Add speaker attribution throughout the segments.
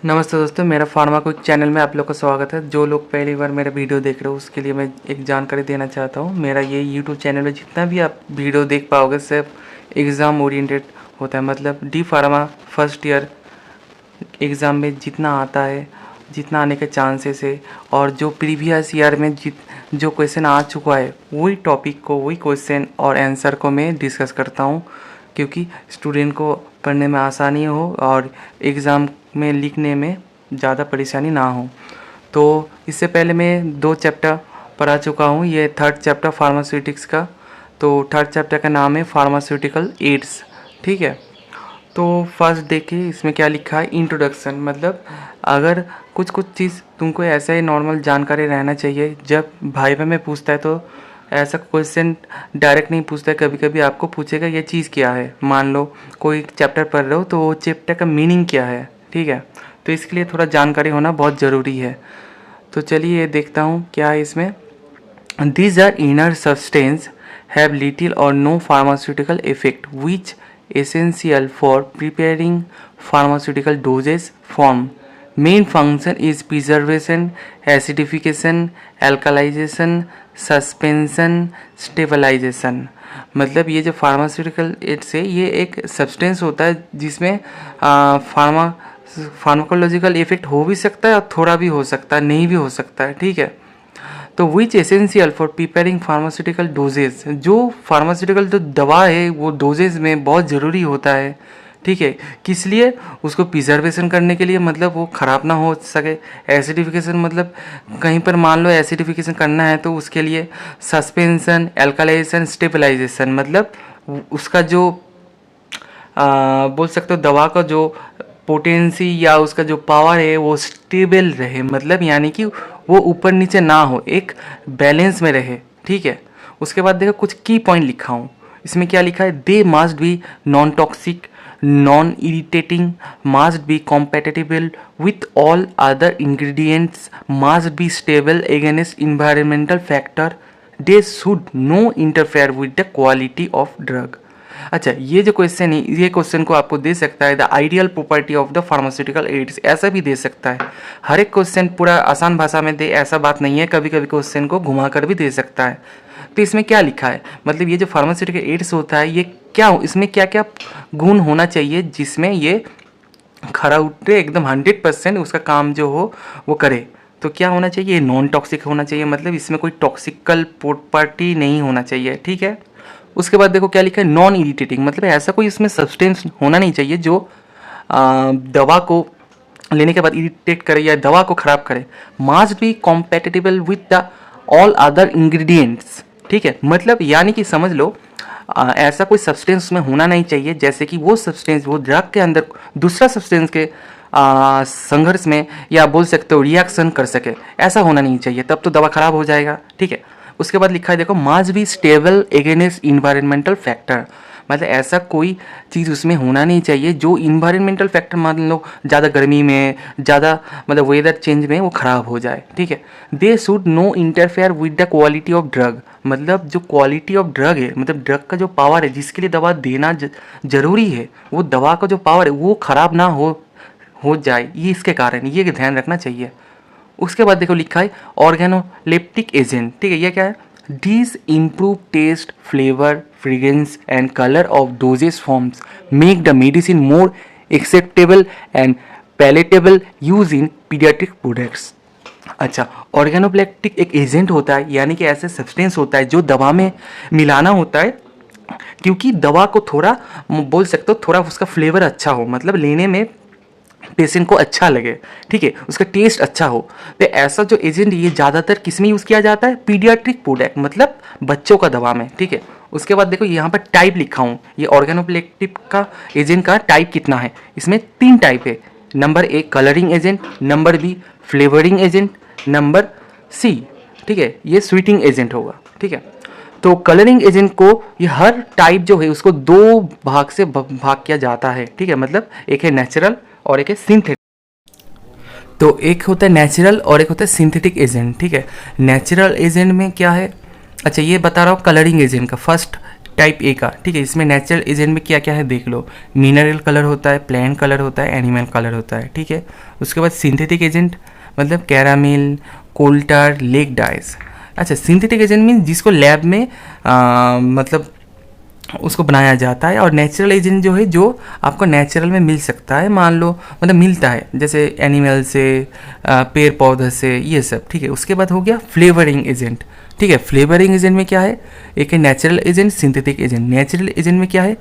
Speaker 1: नमस्ते दोस्तों, मेरा फार्मा क्विक चैनल में आप लोग का स्वागत है। जो लोग पहली बार मेरा वीडियो देख रहे हो उसके लिए मैं एक जानकारी देना चाहता हूँ। मेरा ये यूट्यूब चैनल में जितना भी आप वीडियो देख पाओगे सिर्फ एग्ज़ाम ओरिएंटेड होता है। मतलब D pharma first year exam में जितना आता है, जितना आने के चांसेस है और जो प्रीवियस ईयर में जो क्वेश्चन आ चुका है वही टॉपिक को, वही क्वेश्चन और आंसर को मैं डिस्कस करता हूँ, क्योंकि स्टूडेंट को पढ़ने में आसानी हो और एग्ज़ाम में लिखने में ज़्यादा परेशानी ना हो। तो इससे पहले मैं 2 चैप्टर पढ़ा चुका हूँ। ये थर्ड चैप्टर फार्मास्यूटिक्स का। तो थर्ड चैप्टर का नाम है फार्मास्यूटिकल एड्स, ठीक है। तो फर्स्ट देखिए इसमें क्या लिखा है, इंट्रोडक्शन। मतलब अगर कुछ चीज़ तुमको ऐसा ही नॉर्मल जानकारी रहना चाहिए। जब भाई में पूछता है तो ऐसा क्वेश्चन डायरेक्ट नहीं पूछता है, कभी कभी आपको पूछेगा ये चीज़ क्या है। मान लो कोई चैप्टर पढ़ रहे हो तो वो चैप्टर का मीनिंग क्या है, ठीक है। तो इसके लिए थोड़ा जानकारी होना बहुत ज़रूरी है। तो चलिए ये देखता हूँ क्या है इसमें। These are inner substance have little or no pharmaceutical effect which essential for preparing pharmaceutical dosage form. Main function is preservation, acidification, alkalization, suspension, stabilization. मतलब ये जो फार्मास्यूटिकल एड्स है ये एक सब्सटेंस होता है जिसमें फार्माकोलॉजिकल इफेक्ट हो भी सकता है और थोड़ा भी हो सकता है, नहीं भी हो सकता है, ठीक है। तो which essential for preparing pharmaceutical dosages, जो फार्मास्यूटिकल जो दवा है वो डोजेज में बहुत ज़रूरी होता है, ठीक है। किस लिए? उसको प्रिजर्वेशन करने के लिए, मतलब वो ख़राब ना हो सके। एसिडिफिकेशन मतलब कहीं पर मान लो एसिडिफिकेशन करना है तो उसके लिए सस्पेंशन, एल्कलाइजेशन, स्टेबलाइजेशन, मतलब उसका जो बोल सकते हो दवा का जो पोटेंसी या उसका जो पावर है वो स्टेबल रहे, मतलब यानी कि वो ऊपर नीचे ना हो, एक बैलेंस में रहे, ठीक है। उसके बाद देखो कुछ की पॉइंट लिखा हूँ। इसमें क्या लिखा है, they must be non toxic, non irritating, must be compatible with all other ingredients, must be stable against environmental factor, they should no interfere with the quality of drug. अच्छा, ये जो क्वेश्चन है ये क्वेश्चन को आपको दे सकता है the ideal property of the pharmaceutical ads, ऐसा भी दे सकता है। हर एक क्वेश्चन पूरा आसान भाषा में दे ऐसा बात नहीं है, कभी कभी क्वेश्चन को घुमा कर भी दे सकता है। तो इसमें क्या लिखा है, मतलब ये जो फार्मास्यूटिकल एड्स होता है ये क्या, इसमें क्या क्या गुण होना चाहिए जिसमें ये खरा उतरे, एकदम 100% उसका काम जो हो वो करे। तो क्या होना चाहिए, नॉन टॉक्सिक होना चाहिए, मतलब इसमें कोई टॉक्सिकल प्रॉपर्टी नहीं होना चाहिए, ठीक है। उसके बाद देखो क्या लिखा है, नॉन इरिटेटिंग, मतलब ऐसा कोई इसमें सब्सटेंस होना नहीं चाहिए जो दवा को लेने के बाद इरिटेट करे या दवा को खराब करे। Must be compatible with the all other ingredients, ठीक है। मतलब यानी कि समझ लो ऐसा कोई सब्सटेंस में होना नहीं चाहिए जैसे कि वो सब्सटेंस वो ड्रग के अंदर दूसरा सब्सटेंस के संघर्ष में या बोल सकते हो रिएक्शन कर सके, ऐसा होना नहीं चाहिए, तब तो दवा खराब हो जाएगा, ठीक है। उसके बाद लिखा है देखो, must be stable against environmental factor, मतलब ऐसा कोई चीज़ उसमें होना नहीं चाहिए जो इन्वायरमेंटल फैक्टर, मान लो ज़्यादा गर्मी में, ज़्यादा मतलब वेदर चेंज में वो ख़राब हो जाए, ठीक है। दे should no interfere with the quality of drug, मतलब जो क्वालिटी ऑफ ड्रग है, मतलब ड्रग का जो पावर है जिसके लिए दवा देना जरूरी है, वो दवा का जो पावर है वो ख़राब ना हो जाए, ये इसके कारण ये ध्यान रखना चाहिए। उसके बाद देखो लिखा है ऑर्गेनोलेप्टिक एजेंट, ठीक है। ये क्या है, These improve taste, flavor, fragrance and color of dosage forms, make the medicine more acceptable and palatable use in pediatric products। अच्छा, ऑर्गेनोप्लेक्टिक एक एजेंट होता है, यानी कि ऐसे सब्सटेंस होता है जो दवा में मिलाना होता है, क्योंकि दवा को थोड़ा बोल सकते हो थोड़ा उसका फ्लेवर अच्छा हो, मतलब लेने में पेशेंट को अच्छा लगे, ठीक है, उसका टेस्ट अच्छा हो। तो ऐसा जो एजेंट ये ज़्यादातर किस में यूज़ किया जाता है, पीडियाट्रिक प्रोडक्ट, मतलब बच्चों का दवा में, ठीक है। उसके बाद देखो यहाँ पर टाइप लिखा हूँ, ये ऑर्गेनोप्लेक्टिव का एजेंट का टाइप कितना है, इसमें 3 टाइप है। Number 1 colouring agent, number B flavouring agent, number C, ठीक है, ये स्वीटिंग एजेंट होगा, ठीक है। तो कलरिंग एजेंट को ये हर टाइप जो है उसको 2 भाग से भाग किया जाता है, ठीक है। मतलब एक है नेचुरल और एक है सिंथेटिक। तो एक होता है नेचुरल और एक होता है सिंथेटिक एजेंट, ठीक है। नेचुरल एजेंट में क्या है, अच्छा ये बता रहा हूँ कलरिंग एजेंट का। फर्स्ट टाइप ए का, ठीक है। इसमें नेचुरल एजेंट में क्या क्या है देख लो। मिनरल कलर होता है, प्लांट कलर होता है, एनिमल कलर होता है, ठीक है। उसके बाद सिंथेटिक एजेंट मतलब कैरामिल, कोल्टर, लेक डाइस। अच्छा, सिंथेटिक एजेंट मीन जिसको लैब में मतलब उसको बनाया जाता है। और नेचुरल एजेंट जो है जो आपको नेचुरल में मिल सकता है, मान लो मतलब मिलता है जैसे एनिमल से, पेड़ पौधे से, ये सब, ठीक है। उसके बाद हो गया फ्लेवरिंग एजेंट, ठीक है। फ्लेवरिंग एजेंट में क्या है, एक है natural agent, synthetic agent. Natural agent में क्या है,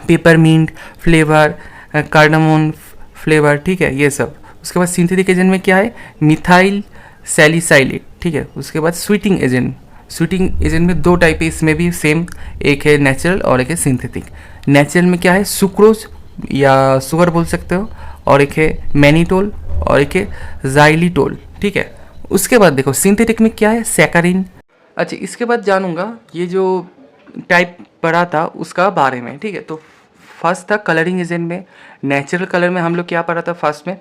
Speaker 1: पेपरमिंट फ्लेवर, कार्डामोन फ्लेवर, ठीक है, ये सब। उसके बाद सिंथेटिक एजेंट में क्या है, मिथाइल सैलिसाइलेट, ठीक है। उसके बाद स्वीटिंग एजेंट, स्वीटिंग एजेंट में दो टाइप है, इसमें भी सेम, एक है नेचुरल और एक है सिंथेटिक। नेचुरल में क्या है, सुक्रोज या शुगर बोल सकते हो, और एक है मैनिटोल और एक है जाइलिटोल, ठीक है। उसके बाद देखो सिंथेटिक में क्या है, सैकरिन। अच्छा, इसके बाद जानूंगा ये जो टाइप पढ़ा था उसका बारे में, ठीक है। तो फर्स्ट था कलरिंग एजेंट में। नेचुरल कलर में हम लोग क्या पढ़ा था फर्स्ट में,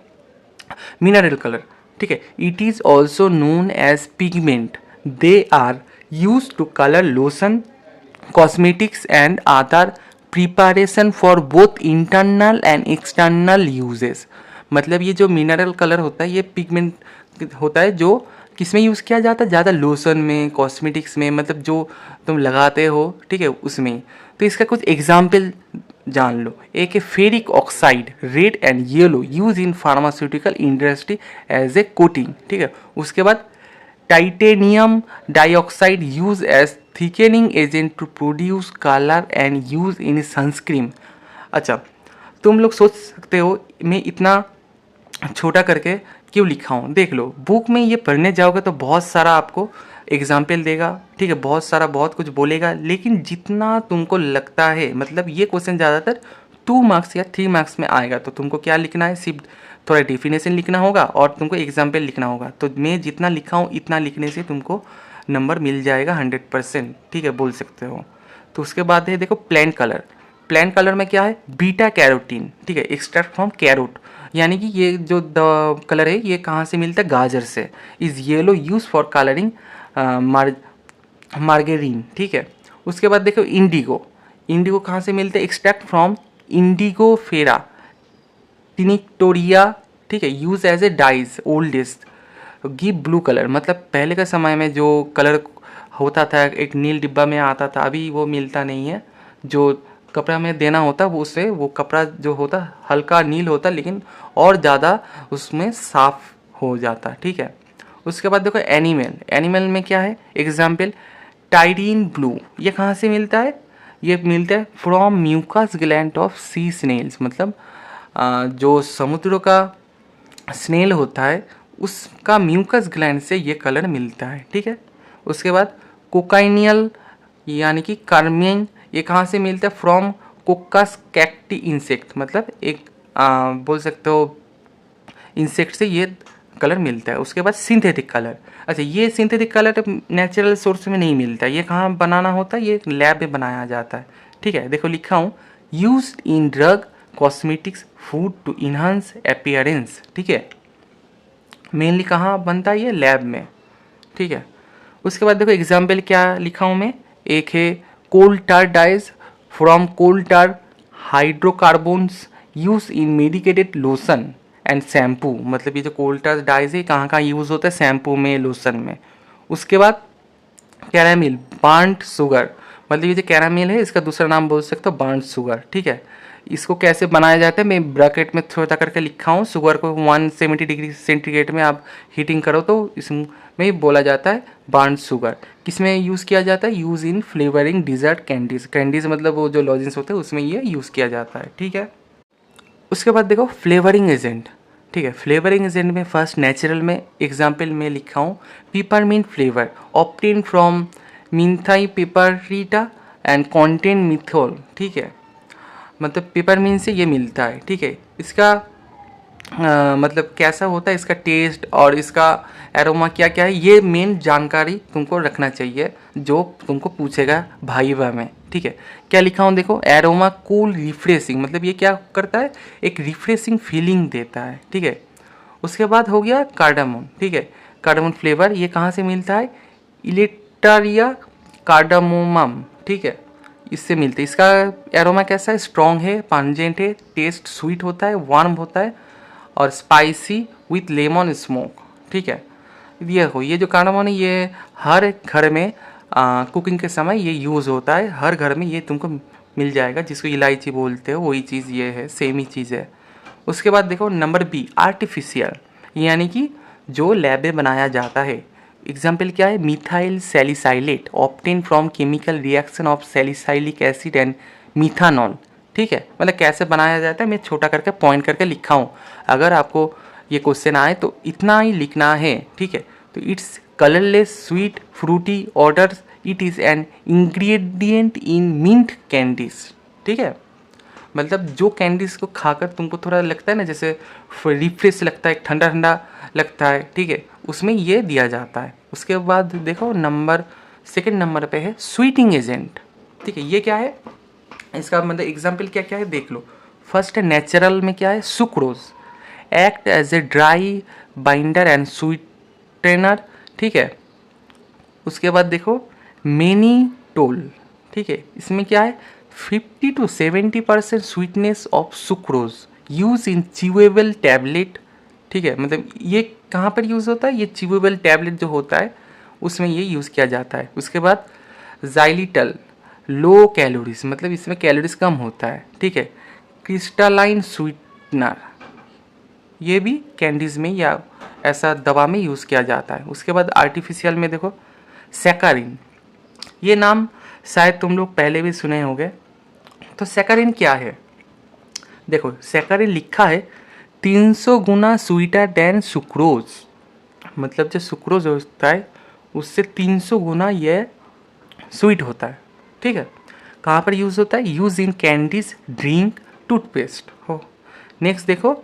Speaker 1: मिनरल कलर, ठीक है। It is also known as pigment, they are use to colour lotion, cosmetics and other preparation for both internal and external uses. मतलब ये जो मिनरल कलर होता है ये पिगमेंट होता है जो किस में यूज़ किया जाता है, ज़्यादा लोशन में, कॉस्मेटिक्स में, मतलब जो तुम लगाते हो, ठीक है, उसमें। तो इसका कुछ एग्जाम्पल जान लो। एक है ferric oxide, red and yellow, use in pharmaceutical industry as a coating, ठीक है। उसके बाद titanium dioxide use as thickening agent to produce colour and use in sunscreen. अच्छा, तुम लोग सोच सकते हो मैं इतना छोटा करके क्यों लिखा हूँ। देख लो, बुक में ये पढ़ने जाओगे तो बहुत सारा आपको एग्जाम्पल देगा, ठीक है, बहुत सारा बहुत कुछ बोलेगा, लेकिन जितना तुमको लगता है, मतलब ये क्वेश्चन ज़्यादातर 2 मार्क्स या 3 मार्क्स में आएगा, तो तुमको क्या लिखना है, सिर्फ थोड़ा डेफिनेशन लिखना होगा और तुमको एग्जाम्पल लिखना होगा। तो मैं जितना लिखा हूँ इतना लिखने से तुमको नंबर मिल जाएगा 100%, ठीक है, बोल सकते हो। तो उसके बाद है देखो प्लांट कलर। प्लांट कलर में क्या है, बीटा कैरोटीन, ठीक है, एक्सट्रैक्ट फ्रॉम कैरोट। यानी कि ये जो कलर है ये कहाँ से मिलता है, गाजर से। Is yellow use for colouring margarine, ठीक है। उसके बाद देखो इंडिगो। इंडिगो कहाँ से मिलते हैं, एक्सट्रैक्ट फ्रॉम इंडिगो फेरा टिनिक्टोरिया, ठीक है, use as a dyes oldest, give blue colour. मतलब पहले के समय में जो कलर होता था एक नील डिब्बा में आता था, अभी वो मिलता नहीं है। जो कपड़ा में देना होता वो उससे वो कपड़ा जो होता हल्का नील होता, लेकिन और ज़्यादा उसमें साफ हो जाता, ठीक है। उसके बाद देखो एनिमल। एनिमल में क्या है, एग्जाम्पल टाइरीन ब्लू। ये कहाँ से मिलता है, ये मिलता है from mucus gland of sea snails. मतलब जो समुद्रों का स्नेल होता है उसका म्यूकस ग्लैंड से ये कलर मिलता है, ठीक है। उसके बाद कोकाइनियल यानी कि कार्मियन, ये कहाँ से मिलता है, फ्रॉम कोकस कैक्टी इंसेक्ट। मतलब एक बोल सकते हो इंसेक्ट से ये कलर मिलता है। उसके बाद सिंथेटिक कलर। अच्छा, ये सिंथेटिक कलर नेचुरल सोर्स में नहीं मिलता, ये कहाँ बनाना होता है, ये लैब में बनाया जाता है, ठीक है। देखो लिखा हूँ, use in drug, cosmetics, food to enhance appearance, ठीक है। मेनली कहाँ बनता है, ये लैब में, ठीक है। उसके बाद देखो एग्जाम्पल क्या लिखा हूँ मैं, एक है coal tar dyes from coal tar hydrocarbons use in medicated lotion and shampoo. मतलब ये जो कोल टार डाइज है कहाँ कहाँ यूज़ होता है, शैम्पू में, लोशन में। उसके बाद कैरामिल, बार्न्ड शुगर। मतलब ये जो कैरामिल है इसका दूसरा नाम बोल सकते हो बार्न्ड शुगर, ठीक है। इसको कैसे बनाया जाता है मैं ब्रैकेट में छोटा करके लिखा हूँ। शुगर को 170 डिग्री सेंटीग्रेड में आप हीटिंग करो तो इसमें बोला जाता है बार्न्ड शुगर। किस में यूज़ किया जाता है, use in flavouring dessert candies. Candies मतलब वो जो लॉजेंस होते हैं उसमें ये यूज़ किया जाता है, ठीक है। उसके बाद देखो फ्लेवरिंग एजेंट, ठीक है। फ्लेवरिंग एजेंट में फर्स्ट नेचुरल में एग्जाम्पल में लिखा हूँ peppermint flavour obtained from mentha piperita and contain menthol, ठीक है। मतलब पेपरमिंट से ये मिलता है, ठीक है। इसका मतलब कैसा होता है, इसका टेस्ट और इसका एरोमा क्या क्या है, ये मेन जानकारी तुमको रखना चाहिए जो तुमको पूछेगा भाईवा में, ठीक है। क्या लिखा हूँ देखो, एरोमा कूल रिफ्रेशिंग। मतलब ये क्या करता है, एक रिफ्रेशिंग फीलिंग देता है, ठीक है। उसके बाद हो गया कार्डामोन, ठीक है। कार्डामोन फ्लेवर ये कहाँ से मिलता है, इलेक्टारिया कार्डामोमम, ठीक है। इससे मिलते हैं। इसका एरोमा कैसा है, स्ट्रॉन्ग है, पांजेंट है, टेस्ट स्वीट होता है, वार्म होता है और स्पाइसी विथ लेमन स्मोक। ठीक है, ये जो कार्डामम है ये हर घर में कुकिंग के समय ये यूज़ होता है, हर घर में ये तुमको मिल जाएगा, जिसको इलायची बोलते हो वही चीज़ ये है, सेम ही चीज़ है। उसके बाद देखो नंबर बी, आर्टिफिशियल, यानी कि जो लैब में बनाया जाता है। एग्जाम्पल क्या है, methyl salicylate obtain from chemical reaction of salicylic acid and methanol. ठीक है, मतलब कैसे बनाया जाता है मैं छोटा करके पॉइंट करके लिखा हूँ, अगर आपको ये क्वेश्चन आए तो इतना ही लिखना है। ठीक है, तो it's colourless sweet fruity odours, it is an ingredient in mint candies. ठीक है, मतलब जो कैंडीज़ को खाकर तुमको थोड़ा लगता है ना जैसे रिफ्रेश लगता है, ठंडा ठंडा लगता है, ठीक है, उसमें ये दिया जाता है। उसके बाद देखो सेकंड नंबर पे है स्वीटिंग एजेंट। ठीक है, ये क्या है, इसका मतलब एग्जाम्पल क्या क्या है देख लो। फर्स्ट है नेचुरल में क्या है, sucrose act as a dry binder and sweetener. ठीक है, उसके बाद देखो मेनीटोल। ठीक है, इसमें क्या है 50 to 70% sweetness of sucrose use in chewable tablet. ठीक है, मतलब ये कहाँ पर यूज़ होता है, ये च्यूएबल टैबलेट जो होता है उसमें ये यूज़ किया जाता है। उसके बाद जाइलिटल लो कैलोरीज, मतलब इसमें कैलोरीज कम होता है। ठीक है, क्रिस्टलाइन स्वीटनर, ये भी कैंडीज़ में या ऐसा दवा में यूज़ किया जाता है। उसके बाद आर्टिफिशियल में देखो सैकारिन, ये नाम शायद तुम लोग पहले भी सुने होंगे। तो सैकारिन क्या है, देखो सैकारिन लिखा है 300 गुना स्वीटर देन सुक्रोज, मतलब जो सुक्रोज होता है उससे 300 गुना ये स्वीट होता है। ठीक है, कहाँ पर यूज़ होता है, use in candies, drink, toothpaste हो। नेक्स्ट देखो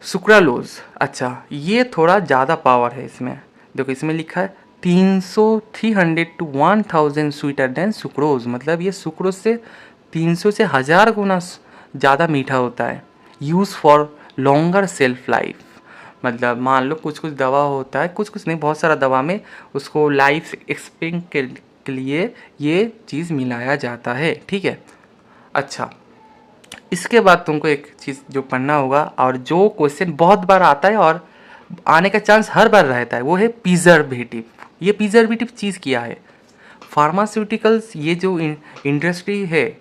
Speaker 1: सुक्रालोज, अच्छा ये थोड़ा ज़्यादा पावर है इसमें। देखो इसमें लिखा है 300 to 1000 स्वीटर देन सुक्रोज, मतलब ये सुक्रोज से 300 से 1000 गुना ज़्यादा मीठा होता है। Use for longer self life, मतलब मान लो कुछ कुछ दवा होता है, कुछ कुछ नहीं बहुत सारा दवा में उसको लाइफ एक्सपेंड के लिए ये चीज़ मिलाया जाता है। ठीक है, अच्छा इसके बाद तुमको एक चीज़ जो पढ़ना होगा और जो क्वेश्चन बहुत बार आता है और आने का चांस हर बार रहता है, वो है प्रिजर्वेटिव। ये प्रिजर्वेटिव चीज़ क्या है, फार्मास्यूटिकल्स ये जो इंडस्ट्री है,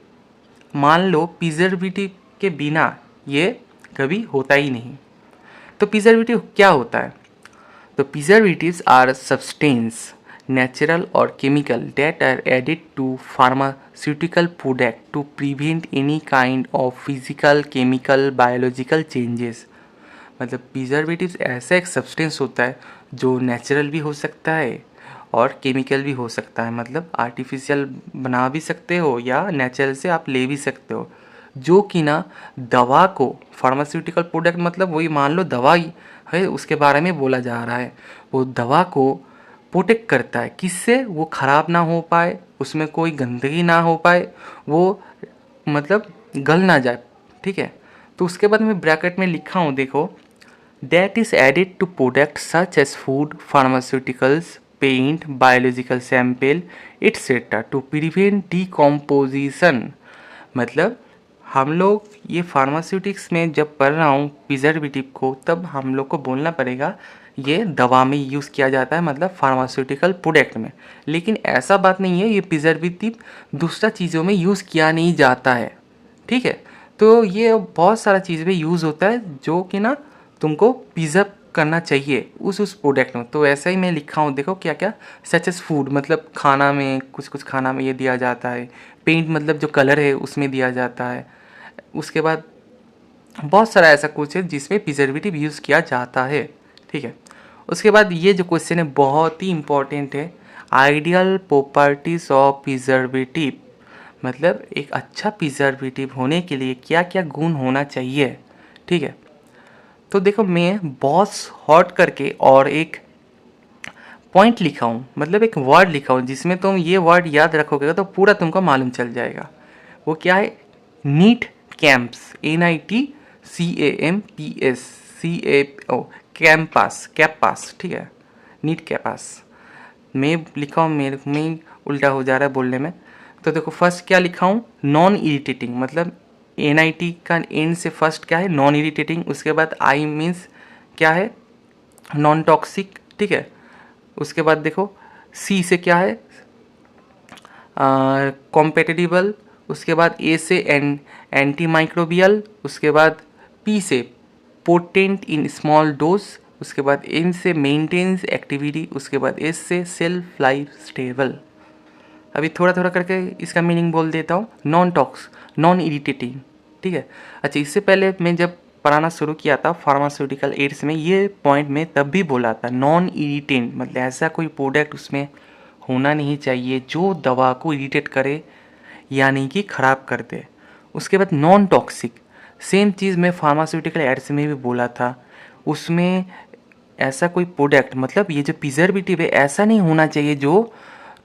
Speaker 1: मान लो प्रिजर्वेटिव के बिना ये कभी होता ही नहीं। तो प्रिजर्वेटिव क्या होता है, तो preservatives are substance natural or chemical that are added to pharmaceutical product to prevent any kind of physical, chemical, biological changes। मतलब प्रिजर्वेटिव्स ऐसा एक सब्सटेंस होता है जो नेचुरल भी हो सकता है और केमिकल भी हो सकता है, मतलब आर्टिफिशियल बना भी सकते हो या नेचुरल से आप ले भी सकते हो, जो कि ना दवा को, फार्मास्यूटिकल प्रोडक्ट मतलब वही मान लो दवा ही है उसके बारे में बोला जा रहा है, वो दवा को प्रोटेक्ट करता है, किससे, वो ख़राब ना हो पाए, उसमें कोई गंदगी ना हो पाए, वो मतलब गल ना जाए। ठीक है, तो उसके बाद मैं ब्रैकेट में लिखा हूँ देखो, that is added to product such as food, pharmaceuticals, paint, biological sample etcetera to prevent decomposition. मतलब हम लोग ये फार्मास्यूटिक्स में जब पढ़ रहा हूँ प्रिजर्वेटिव को, तब हम लोग को बोलना पड़ेगा ये दवा में यूज़ किया जाता है, मतलब फार्मास्यूटिकल प्रोडक्ट में। लेकिन ऐसा बात नहीं है, ये प्रिजर्वेटिव दूसरा चीज़ों में यूज़ किया नहीं जाता है। ठीक है, तो ये बहुत सारा चीज़ में यूज़ होता है जो कि ना तुमको प्रिजर्व करना चाहिए उस प्रोडक्ट में। तो ऐसा ही मैं लिखा हूँ देखो क्या क्या, सच एज फूड मतलब खाना में, कुछ कुछ खाना में ये दिया जाता है, पेंट मतलब जो कलर है उसमें दिया जाता है। उसके बाद बहुत सारा ऐसा कुछ है जिसमें प्रिजर्वेटिव यूज़ किया जाता है। ठीक है, उसके बाद ये जो क्वेश्चन है बहुत ही इम्पॉर्टेंट है, आइडियल प्रॉपर्टीज ऑफ प्रिजर्वेटिव, मतलब एक अच्छा प्रिजर्वेटिव होने के लिए क्या क्या गुण होना चाहिए। ठीक है, तो देखो मैं बॉस हॉट करके और एक पॉइंट लिखा हूँ, मतलब एक वर्ड लिखा हूँ जिसमें तुम ये वर्ड याद रखोगे तो पूरा तुमको मालूम चल जाएगा। वो क्या है, नीट कैंप्स, NITCAMPS कैंपास। ठीक है, नीट कैंपास मैं लिखा हूँ, मेरे में उल्टा हो जा रहा है बोलने में। तो देखो फर्स्ट क्या लिखा हूँ, नॉन इरिटेटिंग, मतलब NIT का एंड से फर्स्ट क्या है, नॉन इरिटेटिंग। उसके बाद I मीन्स क्या है, नॉन टॉक्सिक, ठीक है। उसके बाद देखो C से क्या है, कॉम्पेटिटिबल। उसके बाद A से एंटी माइक्रोबियल। उसके बाद P से पोटेंट इन स्मॉल डोज। उसके बाद M से मेंटेन्स एक्टिविटी। उसके बाद S से सेल्फ लाइफ स्टेबल। अभी थोड़ा थोड़ा करके इसका मीनिंग बोल देता हूँ। नॉन टॉक्स, नॉन इरिटेटिंग, ठीक है। अच्छा, इससे पहले मैं जब पढ़ाना शुरू किया था फार्मास्यूटिकल एड्स में, ये पॉइंट में तब भी बोला था, नॉन इरिटेंट मतलब ऐसा कोई प्रोडक्ट उसमें होना नहीं चाहिए जो दवा को इरिटेट करे यानी कि ख़राब कर दे। उसके बाद नॉन टॉक्सिक, सेम चीज़ मैं फार्मास्यूटिकल एड्स में भी बोला था, उसमें ऐसा कोई प्रोडक्ट मतलब ये जो प्रिजर्वेटिव है ऐसा नहीं होना चाहिए जो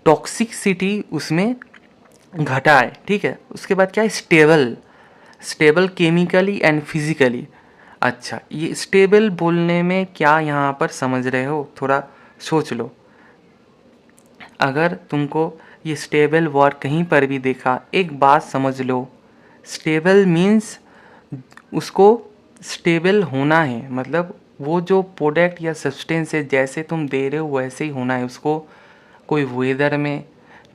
Speaker 1: टॉक्सिसिटी उसमें घटाए, ठीक है। उसके बाद क्या है, stable, stable chemically and physically. अच्छा, ये स्टेबल बोलने में क्या यहाँ पर समझ रहे हो, थोड़ा सोच लो। अगर तुमको ये स्टेबल वर्ड कहीं पर भी देखा, एक बात समझ लो, स्टेबल मीन्स उसको स्टेबल होना है, मतलब वो जो प्रोडक्ट या सब्सटेंस है जैसे तुम दे रहे हो वैसे ही होना है उसको, कोई वेदर में,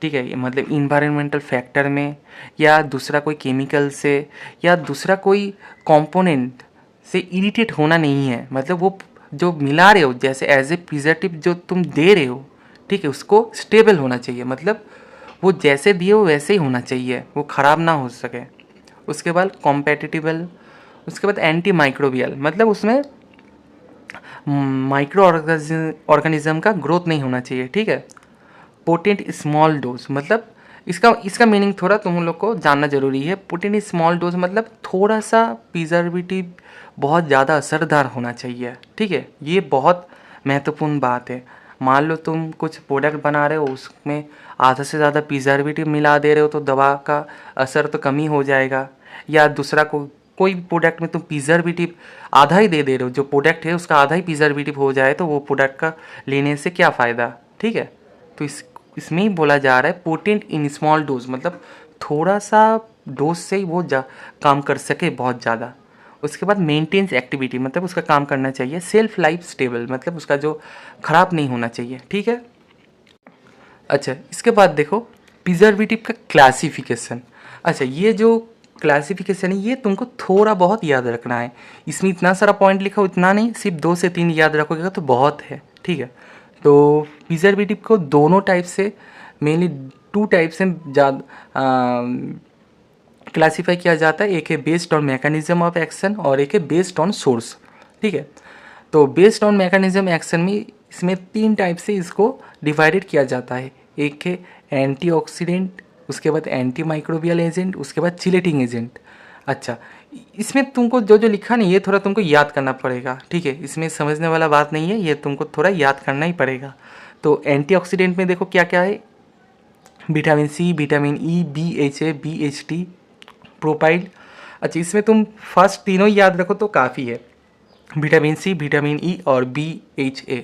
Speaker 1: ठीक है, मतलब इन्वायरमेंटल फैक्टर में, या दूसरा कोई केमिकल से, या दूसरा कोई कंपोनेंट से इरिटेट होना नहीं है। मतलब वो जो मिला रहे हो जैसे एज ए प्रिजर्वेटिव जो तुम दे रहे हो, ठीक है, उसको स्टेबल होना चाहिए, मतलब वो जैसे दिए हो वैसे ही होना चाहिए, वो ख़राब ना हो सके। उसके बाद कॉम्पेटिटिबल। उसके बाद एंटी माइक्रोबियल, मतलब उसमें माइक्रो ऑर्गेनिज्म का ग्रोथ नहीं होना चाहिए, ठीक है। पोटेंट स्मॉल डोज, मतलब इसका इसका मीनिंग थोड़ा तुम लोग को जानना जरूरी है। पोटेंट स्मॉल डोज मतलब थोड़ा सा प्रिजर्वेटिव बहुत ज़्यादा असरदार होना चाहिए, ठीक है, ये बहुत महत्वपूर्ण बात है। मान लो तुम कुछ प्रोडक्ट बना रहे हो, उसमें आधा से ज़्यादा प्रिजर्वेटिव मिला दे रहे हो तो दवा का असर तो कम ही हो जाएगा। या दूसरा कोई प्रोडक्ट में तुम प्रिजर्वेटिव आधा ही दे रहे हो, जो प्रोडक्ट है उसका आधा ही प्रिजर्वेटिव हो जाए तो वो प्रोडक्ट का लेने से क्या फ़ायदा, ठीक है। तो इसमें ही बोला जा रहा है पोटेंट इन स्मॉल डोज, मतलब थोड़ा सा डोज से ही वो काम कर सके बहुत ज़्यादा। उसके बाद मेंटेन्स एक्टिविटी, मतलब उसका काम करना चाहिए। सेल्फ लाइफ स्टेबल, मतलब उसका जो ख़राब नहीं होना चाहिए, ठीक है। अच्छा, इसके बाद देखो प्रिजर्वेटिव का क्लासिफिकेशन। अच्छा, ये जो क्लासिफिकेशन है ये तुमको थोड़ा बहुत याद रखना है। इसमें इतना सारा पॉइंट लिखा हो, इतना नहीं, सिर्फ 2 से 3 याद रखोगे तो बहुत है, ठीक है। तो प्रिजर्वेटिव को दोनों टाइप से, मेनली 2 टाइप से ज़्यादा क्लासीफाई किया जाता है। एक है based on mechanism of action और एक है बेस्ड ऑन सोर्स, ठीक है। तो बेस्ड ऑन मैकेनिज्म एक्शन में इसमें 3 टाइप से इसको डिवाइडेड किया जाता है। एक है एंटीऑक्सीडेंट, उसके बाद एंटी माइक्रोबियल एजेंट, उसके बाद चिलेटिंग एजेंट। अच्छा, इसमें तुमको जो जो लिखा नहीं ये थोड़ा तुमको याद करना पड़ेगा, ठीक है, इसमें समझने वाला बात नहीं है, ये तुमको थोड़ा याद करना ही पड़ेगा। तो एंटीऑक्सीडेंट में देखो क्या क्या है, vitamin C, vitamin E, BHA, BHT, propyl. अच्छा, इसमें तुम फर्स्ट तीनों ही याद रखो तो काफ़ी है, विटामिन सी, विटामिन ई और BHA।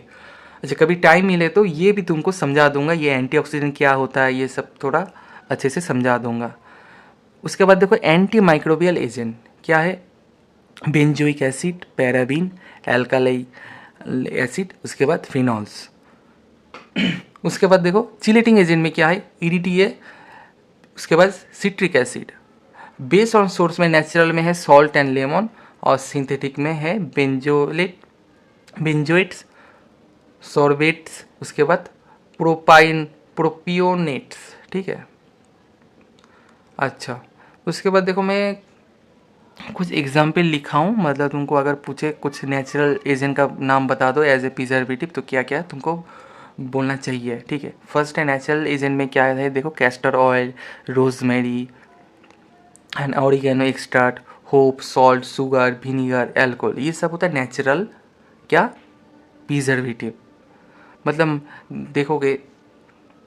Speaker 1: अच्छा, कभी टाइम मिले तो ये भी तुमको समझा दूंगा, ये एंटीऑक्सीडेंट क्या होता है, ये सब थोड़ा अच्छे से समझा दूंगा। उसके बाद देखो एंटी माइक्रोबियल एजेंट क्या है, बेंजोइक एसिड, पैराबीन, एल्कालाई एसिड, उसके बाद फिनॉल्स। उसके बाद देखो चिलेटिंग एजेंट में क्या है, EDTA, उसके बाद citric acid. Based on source में नेचुरल में है सॉल्ट एंड लेमन, और सिंथेटिक में है बेंजोइट्स, सॉर्बेट्स, उसके बाद प्रोपियोनेट्स, ठीक है। अच्छा, उसके बाद देखो मैं कुछ एग्जाम्पल लिखा हूँ, मतलब तुमको अगर पूछे कुछ नेचुरल एजेंट का नाम बता दो एज ए प्रिजर्वेटिव तो क्या क्या तुमको बोलना चाहिए, ठीक है। फर्स्ट है नेचुरल एजेंट में क्या है, देखो castor oil, rosemary and oregano extract, hope, salt, sugar, vinegar, alcohol, ये सब होता है नेचुरल क्या, प्रिजर्वेटिव। मतलब देखोगे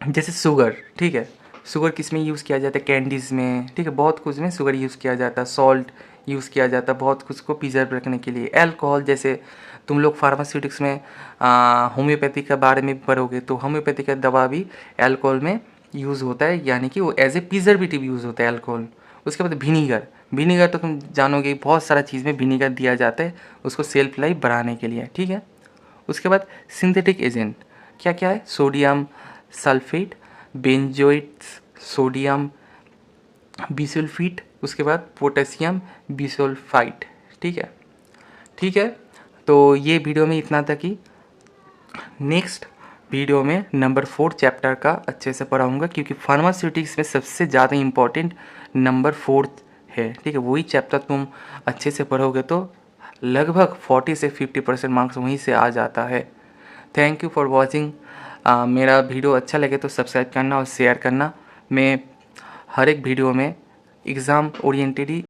Speaker 1: जैसे शुगर, ठीक है, शुगर किस में यूज़ किया जाता है, कैंडीज़ में, ठीक है, बहुत कुछ में शुगर यूज़ किया जाता है। सॉल्ट यूज़ किया जाता है बहुत कुछ को प्रिजर्व रखने के लिए। अल्कोहल, जैसे तुम लोग फार्मास्यूटिक्स में होम्योपैथी के बारे में पढ़ोगे तो होम्योपैथी का दवा भी अल्कोहल में यूज़ होता है, यानी कि वो एज ए प्रिजर्वेटिव यूज़ होता है अल्कोहल। उसके बाद विनीगर, विनीगर तो तुम जानोगे बहुत सारा चीज़ में विनीगर दिया जाता है उसको सेल्फ लाइफ बढ़ाने के लिए, ठीक है। उसके बाद सिंथेटिक एजेंट क्या क्या है, सोडियम सल्फेट, बेंजोइट्स, सोडियम बिसल्फेट, उसके बाद पोटेशियम बिसल्फाइड, ठीक है। ठीक है, तो ये वीडियो में इतना तक ही। नेक्स्ट वीडियो में नंबर 4 चैप्टर का अच्छे से पढ़ाऊँगा, क्योंकि फार्मास्यूटिक्स में सबसे ज़्यादा इम्पोर्टेंट नंबर 4 है, ठीक है। वही चैप्टर तुम अच्छे से पढ़ोगे तो लगभग 40 से 50% मार्क्स वहीं से आ जाता है। Thank you for watching. मेरा वीडियो अच्छा लगे तो सब्सक्राइब करना और शेयर करना। मैं हर एक वीडियो में एग्ज़ाम ओरिएंटेड ही